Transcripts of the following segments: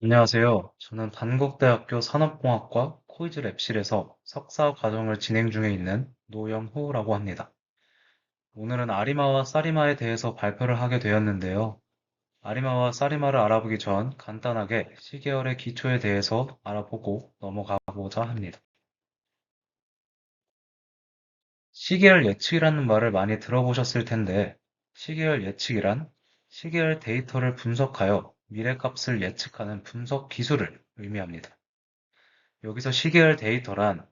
안녕하세요. 저는 단국대학교 산업공학과 코이즈 랩실에서 석사 과정을 진행 중에 있는 노영호라고 합니다. 오늘은 아리마와 사리마에 대해서 발표를 하게 되었는데요. 아리마와 사리마를 알아보기 전 간단하게 시계열의 기초에 대해서 알아보고 넘어가고자 합니다. 시계열 예측이라는 말을 많이 들어보셨을 텐데, 시계열 예측이란 시계열 데이터를 분석하여 미래값을 예측하는 분석 기술을 의미합니다. 여기서 시계열 데이터란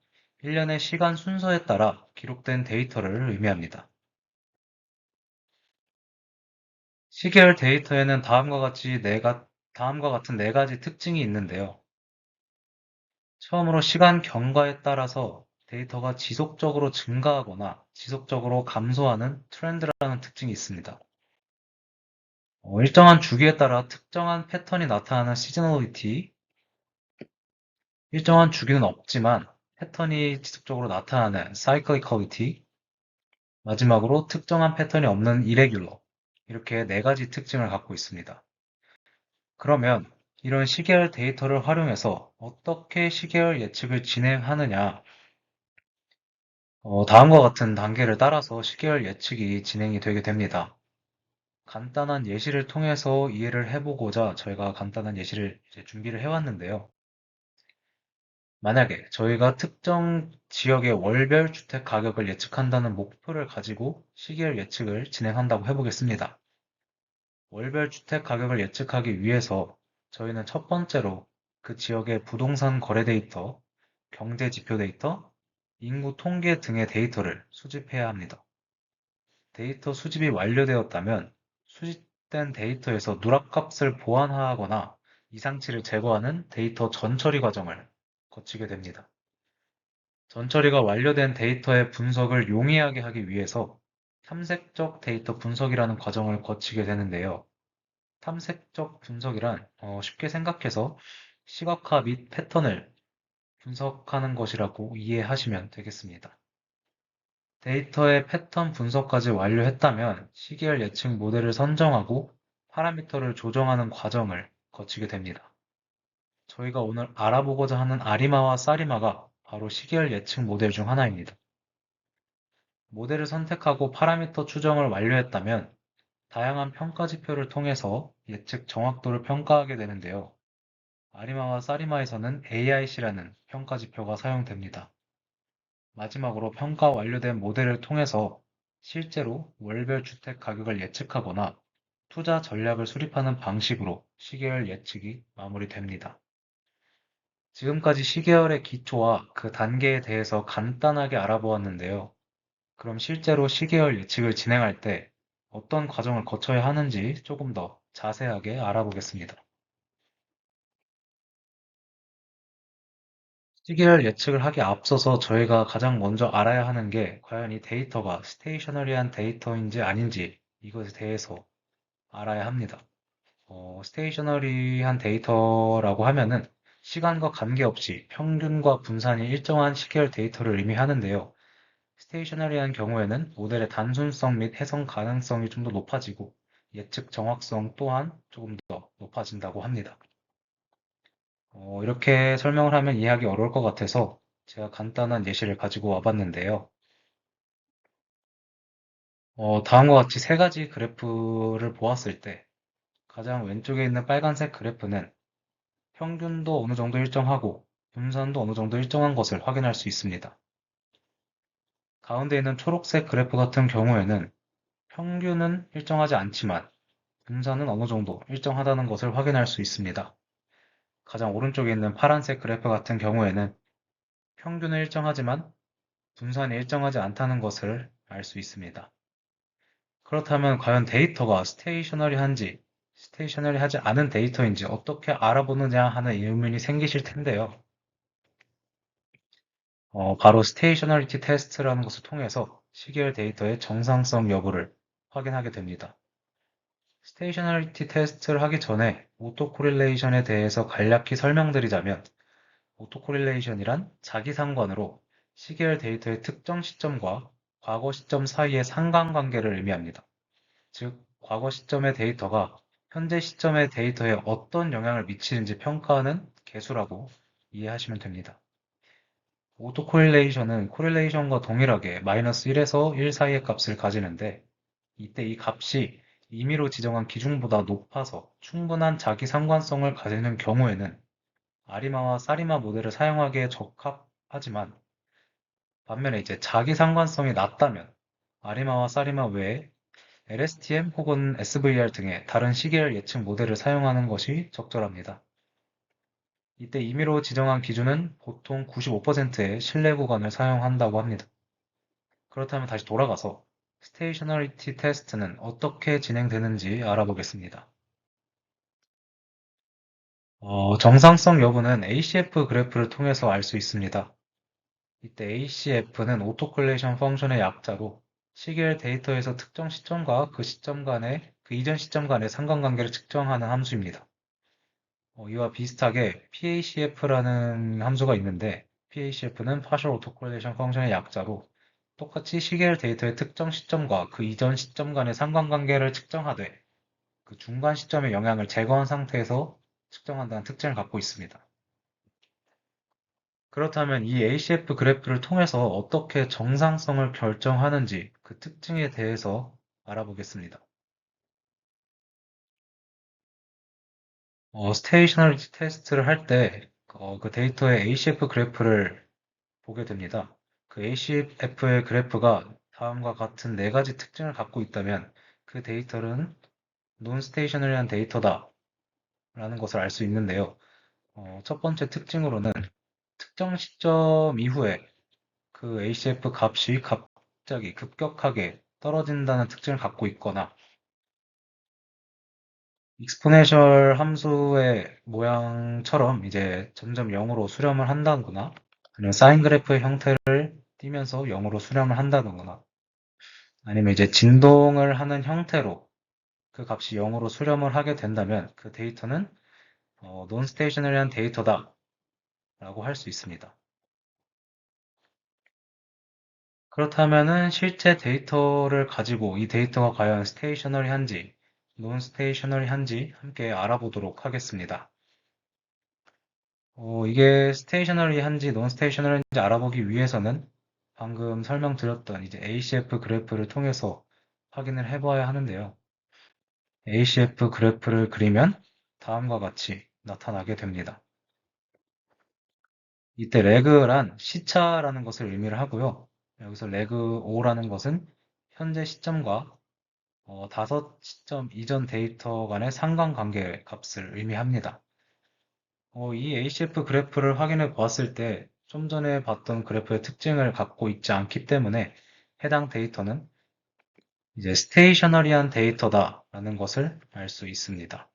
1년의 시간 순서에 따라 기록된 데이터를 의미합니다. 시계열 데이터에는 다음과 같은 네 가지 특징이 있는데요. 처음으로 시간 경과에 따라서 데이터가 지속적으로 증가하거나 지속적으로 감소하는 트렌드라는 특징이 있습니다. 일정한 주기에 따라 특정한 패턴이 나타나는 시즈널리티, 일정한 주기는 없지만 패턴이 지속적으로 나타나는 사이클리컬리티, 마지막으로 특정한 패턴이 없는 irregular. 이렇게 네 가지 특징을 갖고 있습니다. 그러면 이런 시계열 데이터를 활용해서 어떻게 시계열 예측을 진행하느냐? 다음과 같은 단계를 따라서 시계열 예측이 진행이 되게 됩니다. 간단한 예시를 통해서 이해를 해보고자 저희가 간단한 예시를 이제 준비를 해왔는데요. 만약에 저희가 특정 지역의 월별 주택 가격을 예측한다는 목표를 가지고 시계열 예측을 진행한다고 해보겠습니다. 월별 주택 가격을 예측하기 위해서 저희는 첫 번째로 그 지역의 부동산 거래 데이터, 경제 지표 데이터, 인구 통계 등의 데이터를 수집해야 합니다. 데이터 수집이 완료되었다면 수집된 데이터에서 누락값을 보완하거나 이상치를 제거하는 데이터 전처리 과정을 거치게 됩니다. 전처리가 완료된 데이터의 분석을 용이하게 하기 위해서 탐색적 데이터 분석이라는 과정을 거치게 되는데요. 탐색적 분석이란 쉽게 생각해서 시각화 및 패턴을 분석하는 것이라고 이해하시면 되겠습니다. 데이터의 패턴 분석까지 완료했다면 시계열 예측 모델을 선정하고 파라미터를 조정하는 과정을 거치게 됩니다. 저희가 오늘 알아보고자 하는 아리마와 사리마가 바로 시계열 예측 모델 중 하나입니다. 모델을 선택하고 파라미터 추정을 완료했다면 다양한 평가 지표를 통해서 예측 정확도를 평가하게 되는데요. 아리마와 사리마에서는 AIC라는 평가 지표가 사용됩니다. 마지막으로 평가 완료된 모델을 통해서 실제로 월별 주택 가격을 예측하거나 투자 전략을 수립하는 방식으로 시계열 예측이 마무리됩니다. 지금까지 시계열의 기초와 그 단계에 대해서 간단하게 알아보았는데요. 그럼 실제로 시계열 예측을 진행할 때 어떤 과정을 거쳐야 하는지 조금 더 자세하게 알아보겠습니다. 시계열 예측을 하기 앞서서 저희가 가장 먼저 알아야 하는 게 과연 이 데이터가 스테이셔너리한 데이터인지 아닌지 이것에 대해서 알아야 합니다. 스테이셔너리한 데이터라고 하면은 시간과 관계없이 평균과 분산이 일정한 시계열 데이터를 의미하는데요. 스테이셔너리한 경우에는 모델의 단순성 및 해석 가능성이 좀 더 높아지고 예측 정확성 또한 조금 더 높아진다고 합니다. 이렇게 설명을 하면 이해하기 어려울 것 같아서 제가 간단한 예시를 가지고 와봤는데요. 다음과 같이 세 가지 그래프를 보았을 때 가장 왼쪽에 있는 빨간색 그래프는 평균도 어느 정도 일정하고 분산도 어느 정도 일정한 것을 확인할 수 있습니다. 가운데 있는 초록색 그래프 같은 경우에는 평균은 일정하지 않지만 분산은 어느 정도 일정하다는 것을 확인할 수 있습니다. 가장 오른쪽에 있는 파란색 그래프 같은 경우에는 평균은 일정하지만 분산이 일정하지 않다는 것을 알 수 있습니다. 그렇다면 과연 데이터가 스테이셔너리하지 않은 데이터인지 어떻게 알아보느냐 하는 의문이 생기실 텐데요. 바로 스테이셔너리티 테스트라는 것을 통해서 시계열 데이터의 정상성 여부를 확인하게 됩니다. 스테이셔너리티 테스트를 하기 전에 오토코릴레이션에 대해서 간략히 설명드리자면 오토코릴레이션이란 자기상관으로 시계열 데이터의 특정 시점과 과거 시점 사이의 상관관계를 의미합니다. 즉, 과거 시점의 데이터가 현재 시점의 데이터에 어떤 영향을 미치는지 평가하는 계수라고 이해하시면 됩니다. 오토 코릴레이션은 코릴레이션과 동일하게 마이너스 1에서 1 사이의 값을 가지는데 이때 이 값이 임의로 지정한 기준보다 높아서 충분한 자기 상관성을 가지는 경우에는 아리마와 사리마 모델을 사용하기에 적합하지만 반면에 이제 자기 상관성이 낮다면 아리마와 사리마 외에 LSTM 혹은 SVR 등의 다른 시계열 예측 모델을 사용하는 것이 적절합니다. 이때 임의로 지정한 기준은 보통 95%의 신뢰 구간을 사용한다고 합니다. 그렇다면 다시 돌아가서 스테이셔너리티 테스트는 어떻게 진행되는지 알아보겠습니다. 정상성 여부는 ACF 그래프를 통해서 알 수 있습니다. 이때 ACF는 오토콜레이션 펑션의 약자로 시계열 데이터에서 특정 시점과 그 이전 시점 간의 상관관계를 측정하는 함수입니다. 이와 비슷하게 PACF라는 함수가 있는데 PACF는 Partial Autocorrelation 펑션의 약자로 똑같이 시계열 데이터의 특정 시점과 그 이전 시점 간의 상관관계를 측정하되 그 중간 시점의 영향을 제거한 상태에서 측정한다는 특징을 갖고 있습니다. 그렇다면 이 ACF 그래프를 통해서 어떻게 정상성을 결정하는지 그 특징에 대해서 알아보겠습니다. 스테이셔너리티 테스트를 할 때 그 데이터의 ACF 그래프를 보게 됩니다. 그 ACF의 그래프가 다음과 같은 네 가지 특징을 갖고 있다면 그 데이터는 논스테이셔너리한 데이터다 라는 것을 알 수 있는데요. 첫 번째 특징으로는 특정 시점 이후에 그 ACF 값이 갑자기 급격하게 떨어진다는 특징을 갖고 있거나 익스포네셜 함수의 모양처럼 이제 점점 0으로 수렴을 한다거나 아니면 사인 그래프의 형태를 띠면서 0으로 수렴을 한다거나 아니면 이제 진동을 하는 형태로 그 값이 0으로 수렴을 하게 된다면 그 데이터는 논스테이셔너리한 데이터다 라고 할 수 있습니다. 그렇다면은 실제 데이터를 가지고 이 데이터가 과연 스테이셔너리한지 논스테이셔너리한지 함께 알아보도록 하겠습니다. 이게 스테이셔너리한지 논스테이셔너리한지 알아보기 위해서는 방금 설명드렸던 이제 ACF 그래프를 통해서 확인을 해봐야 하는데요. ACF 그래프를 그리면 다음과 같이 나타나게 됩니다. 이때 레그란 시차라는 것을 의미를 하고요. 여기서 레그 O라는 것은 현재 시점과 5시점 이전 데이터 간의 상관관계 값을 의미합니다. 이 ACF 그래프를 확인해 보았을 때 좀 전에 봤던 그래프의 특징을 갖고 있지 않기 때문에 해당 데이터는 이제 스테이셔너리한 데이터다라는 것을 알 수 있습니다.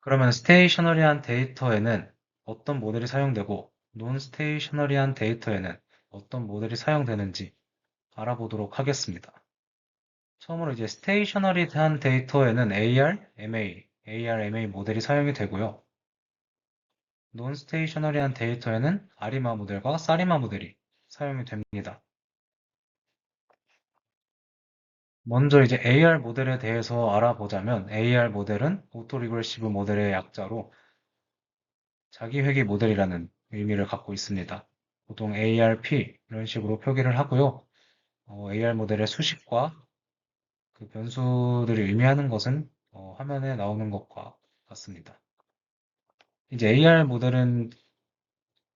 그러면 스테이셔너리한 데이터에는 어떤 모델이 사용되고 논스테이셔너리한 데이터에는 어떤 모델이 사용되는지 알아보도록 하겠습니다. 처음으로 이제 스테이셔너리한 데이터에는 AR, MA 모델이 사용이 되고요. 논스테이셔너리한 데이터에는 아리마 모델과 사리마 모델이 사용이 됩니다. 먼저 이제 AR 모델에 대해서 알아보자면 AR 모델은 오토리그레시브 모델의 약자로 자기회귀 모델이라는 의미를 갖고 있습니다. 보통 ARP 이런 식으로 표기를 하고요. AR 모델의 수식과 그 변수들이 의미하는 것은 화면에 나오는 것과 같습니다. 이제 AR 모델은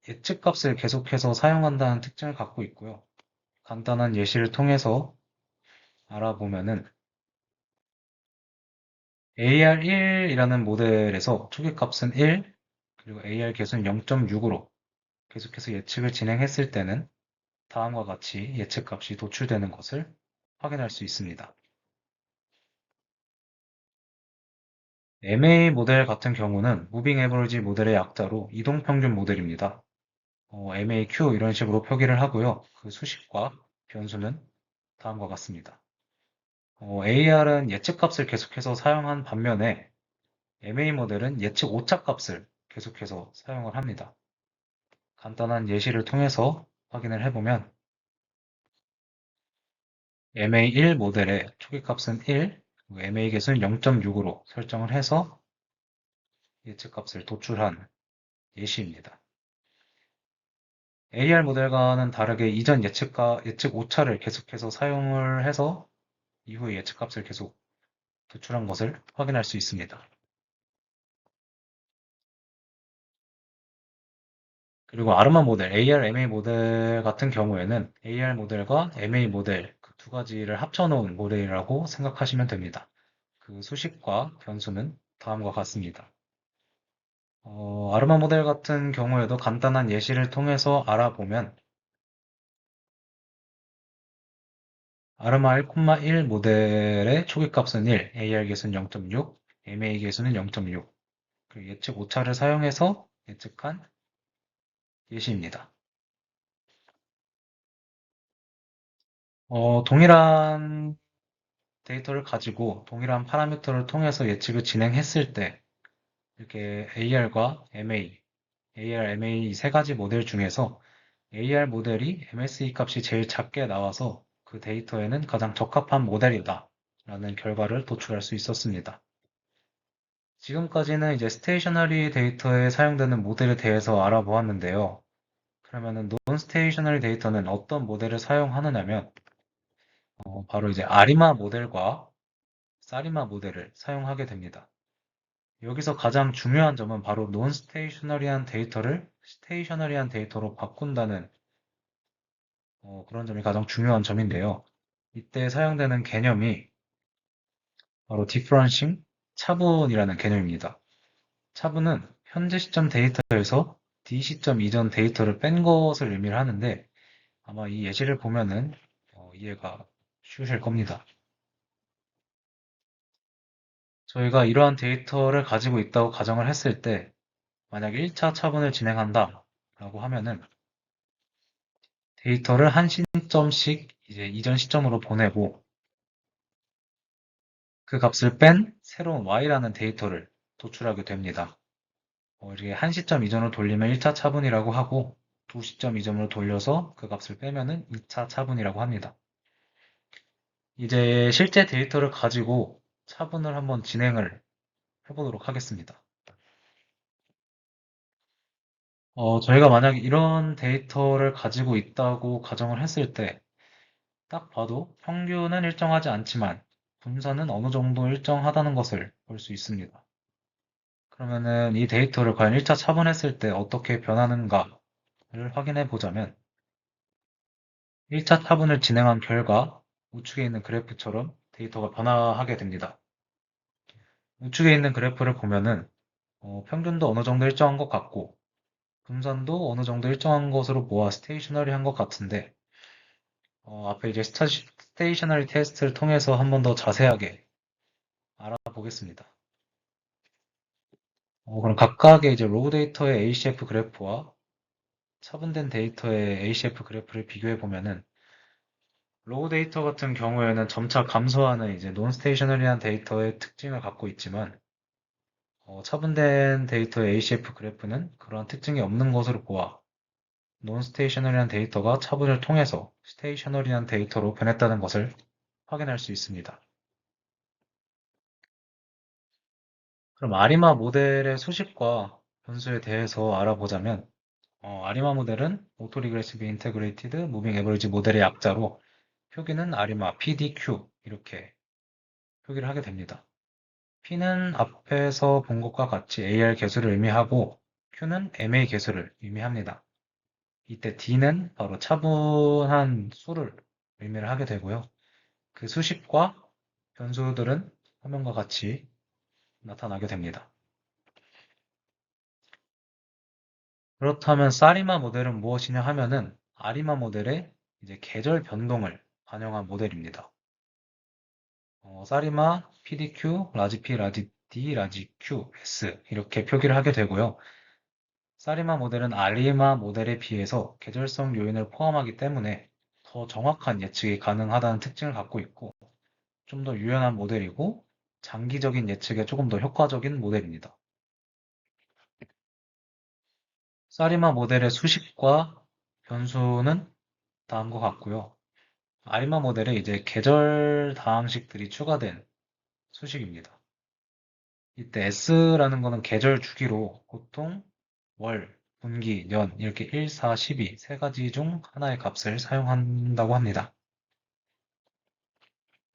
예측값을 계속해서 사용한다는 특징을 갖고 있고요. 간단한 예시를 통해서 알아보면은 AR1이라는 모델에서 초기값은 1, 그리고 AR 계수는 0.6으로 계속해서 예측을 진행했을 때는 다음과 같이 예측값이 도출되는 것을 확인할 수 있습니다. MA 모델 같은 경우는 무빙 에버리지 모델의 약자로 이동평균 모델입니다. MAQ 이런 식으로 표기를 하고요. 그 수식과 변수는 다음과 같습니다. AR은 예측값을 계속해서 사용한 반면에 MA 모델은 예측 오차값을 계속해서 사용을 합니다. 간단한 예시를 통해서 확인을 해보면 MA1 모델의 초기값은 1, MA 계수는 0.6으로 설정을 해서 예측값을 도출한 예시입니다. AR 모델과는 다르게 이전 예측 오차를 계속해서 사용을 해서 이후에 예측값을 계속 도출한 것을 확인할 수 있습니다. 그리고 아르마 모델, AR, MA 모델 같은 경우에는 AR 모델과 MA 모델 그 두 가지를 합쳐놓은 모델이라고 생각하시면 됩니다. 그 수식과 변수는 다음과 같습니다. 아르마 모델 같은 경우에도 간단한 예시를 통해서 알아보면 아르마 1,1 모델의 초기값은 1, AR 계수는 0.6, MA 계수는 0.6, 그 예측 오차를 사용해서 예측한 예시입니다. 동일한 데이터를 가지고 동일한 파라미터를 통해서 예측을 진행했을 때 이렇게 AR과 MA, AR, MA 이 세 가지 모델 중에서 AR 모델이 MSE 값이 제일 작게 나와서 그 데이터에는 가장 적합한 모델이다 라는 결과를 도출할 수 있었습니다. 지금까지는 이제 스테이셔너리 데이터에 사용되는 모델에 대해서 알아보았는데요. 그러면은 논 스테이셔너리 데이터는 어떤 모델을 사용하느냐면 바로 이제 아리마 모델과 사리마 모델을 사용하게 됩니다. 여기서 가장 중요한 점은 바로 논 스테이셔너리한 데이터를 스테이셔너리한 데이터로 바꾼다는 그런 점이 가장 중요한 점인데요. 이때 사용되는 개념이 바로 디퍼런싱 차분이라는 개념입니다. 차분은 현재 시점 데이터에서 D 시점 이전 데이터를 뺀 것을 의미를 하는데 아마 이 예시를 보면은 이해가 쉬우실 겁니다. 저희가 이러한 데이터를 가지고 있다고 가정을 했을 때 만약 1차 차분을 진행한다 라고 하면은 데이터를 한 시점씩 이제 이전 시점으로 보내고 그 값을 뺀 새로운 y라는 데이터를 도출하게 됩니다. 이렇게 한 시점 이전으로 돌리면 1차 차분이라고 하고 두 시점 이전으로 돌려서 그 값을 빼면은 2차 차분이라고 합니다. 이제 실제 데이터를 가지고 차분을 한번 진행을 해보도록 하겠습니다. 저희가 만약 이런 데이터를 가지고 있다고 가정을 했을 때 딱 봐도 평균은 일정하지 않지만 분산은 어느 정도 일정하다는 것을 볼 수 있습니다. 그러면은 이 데이터를 과연 1차 차분했을 때 어떻게 변하는가를 확인해 보자면 1차 차분을 진행한 결과 우측에 있는 그래프처럼 데이터가 변화하게 됩니다. 우측에 있는 그래프를 보면은 평균도 어느 정도 일정한 것 같고 분산도 어느 정도 일정한 것으로 모아 스테이셔너리한 것 같은데 앞에 이제 스테이셔너리 테스트를 통해서 한 번 더 자세하게 알아보겠습니다. 그럼 각각의 이제 로우 데이터의 ACF 그래프와 차분된 데이터의 ACF 그래프를 비교해 보면은 로우 데이터 같은 경우에는 점차 감소하는 이제 논 스테이셔너리한 데이터의 특징을 갖고 있지만 차분된 데이터의 ACF 그래프는 그러한 특징이 없는 것으로 보아 논 스테이셔너리한 데이터가 차분을 통해서 스테이셔너리한 데이터로 변했다는 것을 확인할 수 있습니다. 그럼 아리마 모델의 수식과 변수에 대해서 알아보자면 아리마 모델은 오토리그레시브 인테그레이티드 무빙 에버리지 모델의 약자로 표기는 아리마 PDQ 이렇게 표기를 하게 됩니다. P는 앞에서 본 것과 같이 AR 개수를 의미하고 Q는 MA 개수를 의미합니다. 이때 D는 바로 차분한 수를 의미를 하게 되고요. 그 수식과 변수들은 화면과 같이 나타나게 됩니다. 그렇다면 사리마 모델은 무엇이냐 하면은 아리마 모델의 이제 계절 변동을 반영한 모델입니다. 사리마, PDQ, 라지 P, 라지 D, 라지 Q, S 이렇게 표기를 하게 되고요. 사리마 모델은 아리마 모델에 비해서 계절성 요인을 포함하기 때문에 더 정확한 예측이 가능하다는 특징을 갖고 있고 좀 더 유연한 모델이고 장기적인 예측에 조금 더 효과적인 모델입니다. 사리마 모델의 수식과 변수는 다음과 같고요. 아리마 모델에 이제 계절 다항식들이 추가된 수식입니다. 이때 S라는 거는 계절 주기로 보통 월, 분기, 년 이렇게 1, 4, 12 세 가지 중 하나의 값을 사용한다고 합니다.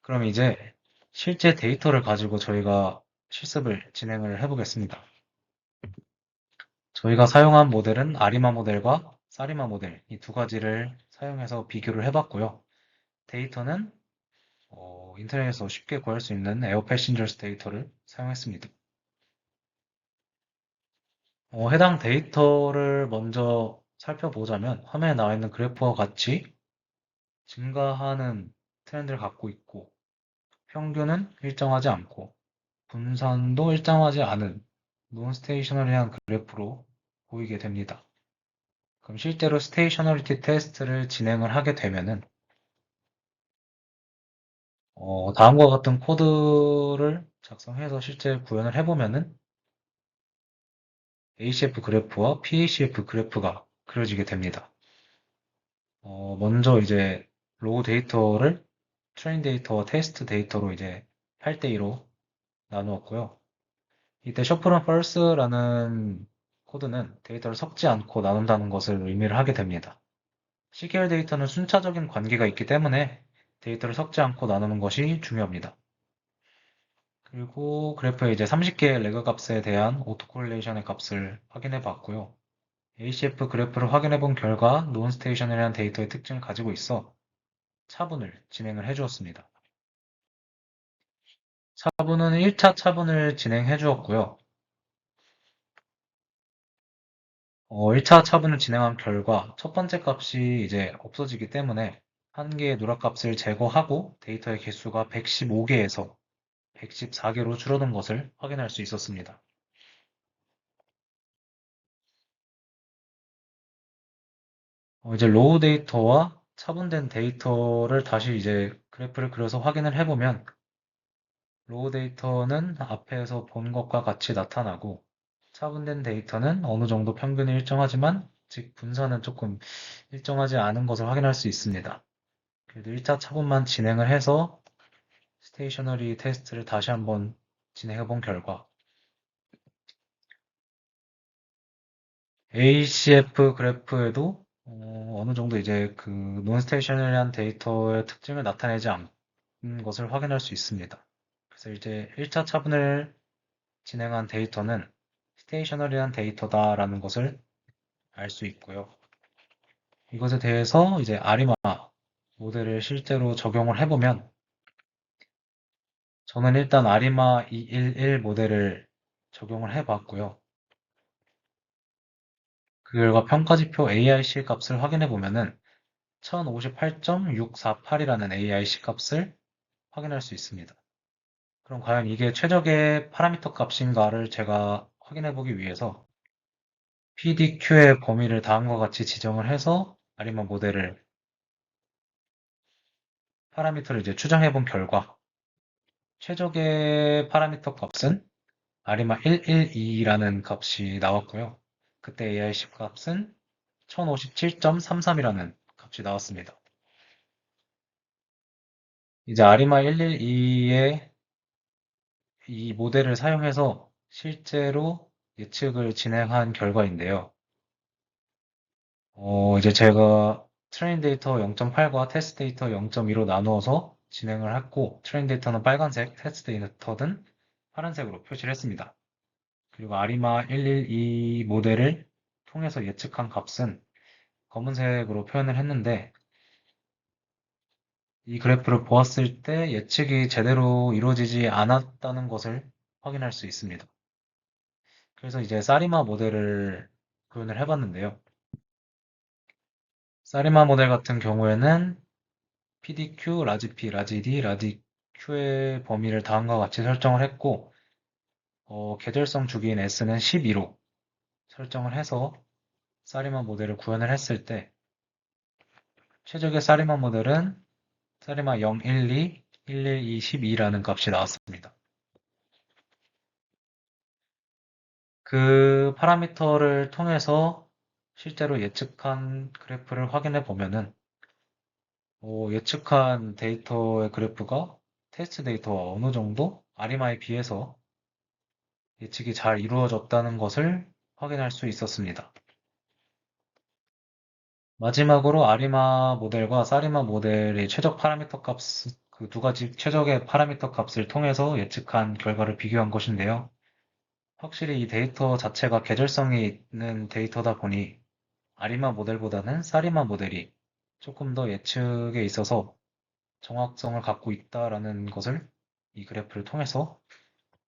그럼 이제 실제 데이터를 가지고 저희가 실습을 진행을 해보겠습니다. 저희가 사용한 모델은 아리마 모델과 사리마 모델 이 두 가지를 사용해서 비교를 해봤고요. 데이터는 인터넷에서 쉽게 구할 수 있는 에어 패신저스 데이터를 사용했습니다. 해당 데이터를 먼저 살펴보자면 화면에 나와 있는 그래프와 같이 증가하는 트렌드를 갖고 있고 평균은 일정하지 않고 분산도 일정하지 않은 논스테이셔너리한 그래프로 보이게 됩니다. 그럼 실제로 스테이셔너리티 테스트를 진행을 하게 되면은 다음과 같은 코드를 작성해서 실제 구현을 해보면은 ACF 그래프와 PACF 그래프가 그려지게 됩니다. 먼저 이제 로우 데이터를 트레인 데이터와 테스트 데이터로 이제 8대2로 나누었고요. 이때 shuffle and false라는 코드는 데이터를 섞지 않고 나눈다는 것을 의미를 하게 됩니다. 시계열 데이터는 순차적인 관계가 있기 때문에 데이터를 섞지 않고 나누는 것이 중요합니다. 그리고 그래프에 이제 30개의 레그 값에 대한 오토코릴레이션의 값을 확인해 봤고요. ACF 그래프를 확인해 본 결과 논스테이셔널이라는 데이터의 특징을 가지고 있어 차분을 진행을 해 주었습니다. 차분은 1차 차분을 진행해 주었고요. 1차 차분을 진행한 결과 첫 번째 값이 이제 없어지기 때문에 한 개의 누락값을 제거하고 데이터의 개수가 115개에서 114개로 줄어든 것을 확인할 수 있었습니다. 이제 로우 데이터와 차분된 데이터를 다시 이제 그래프를 그려서 확인을 해보면 로우 데이터는 앞에서 본 것과 같이 나타나고 차분된 데이터는 어느 정도 평균이 일정하지만 즉 분산은 조금 일정하지 않은 것을 확인할 수 있습니다. 그래도 1차 차분만 진행을 해서 스테이셔너리 테스트를 다시 한번 진행해 본 결과 ACF 그래프에도 어느 정도 이제 그 논스테이셔너리한 데이터의 특징을 나타내지 않는 것을 확인할 수 있습니다. 그래서 이제 1차 차분을 진행한 데이터는 스테이셔너리한 데이터다라는 것을 알 수 있고요. 이것에 대해서 이제 아리마 모델을 실제로 적용을 해보면 저는 일단 아리마 211 모델을 적용을 해봤고요. 그 결과 평가지표 AIC 값을 확인해 보면은 1058.648이라는 AIC 값을 확인할 수 있습니다. 그럼 과연 이게 최적의 파라미터 값인가를 제가 확인해 보기 위해서 PDQ의 범위를 다음과 같이 지정을 해서 아리마 모델을 파라미터를 이제 추정해 본 결과 최적의 파라미터 값은 아리마 112라는 값이 나왔고요. 그때 AIC 값은 1057.33이라는 값이 나왔습니다. 이제 아리마 112의 이 모델을 사용해서 실제로 예측을 진행한 결과인데요. 이제 제가 트레인 데이터 0.8과 테스트 데이터 0.2로 나누어서 진행을 했고, 트레인 데이터는 빨간색, 테스트 데이터는 파란색으로 표시를 했습니다. 그리고 아리마 112 모델을 통해서 예측한 값은 검은색으로 표현을 했는데, 이 그래프를 보았을 때 예측이 제대로 이루어지지 않았다는 것을 확인할 수 있습니다. 그래서 이제 사리마 모델을 구현을 해봤는데요. 사리마 모델 같은 경우에는 PDQ, 라지 P, 라지 D, 라지 Q의 범위를 다음과 같이 설정을 했고, 계절성 주기인 S는 12로 설정을 해서 사리마 모델을 구현을 했을 때, 최적의 사리마 모델은 사리마 012, 112, 12라는 값이 나왔습니다. 그 파라미터를 통해서 실제로 예측한 그래프를 확인해 보면은 예측한 데이터의 그래프가 테스트 데이터와 어느 정도 아리마에 비해서 예측이 잘 이루어졌다는 것을 확인할 수 있었습니다. 마지막으로 아리마 모델과 사리마 모델의 최적 파라미터 값, 그 두 가지 최적의 파라미터 값을 통해서 예측한 결과를 비교한 것인데요. 확실히 이 데이터 자체가 계절성이 있는 데이터다 보니 아리마 모델보다는 사리마 모델이 조금 더 예측에 있어서 정확성을 갖고 있다라는 것을 이 그래프를 통해서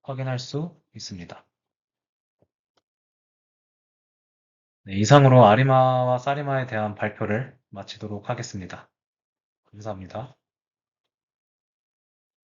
확인할 수 있습니다. 네, 이상으로 아리마와 사리마에 대한 발표를 마치도록 하겠습니다. 감사합니다.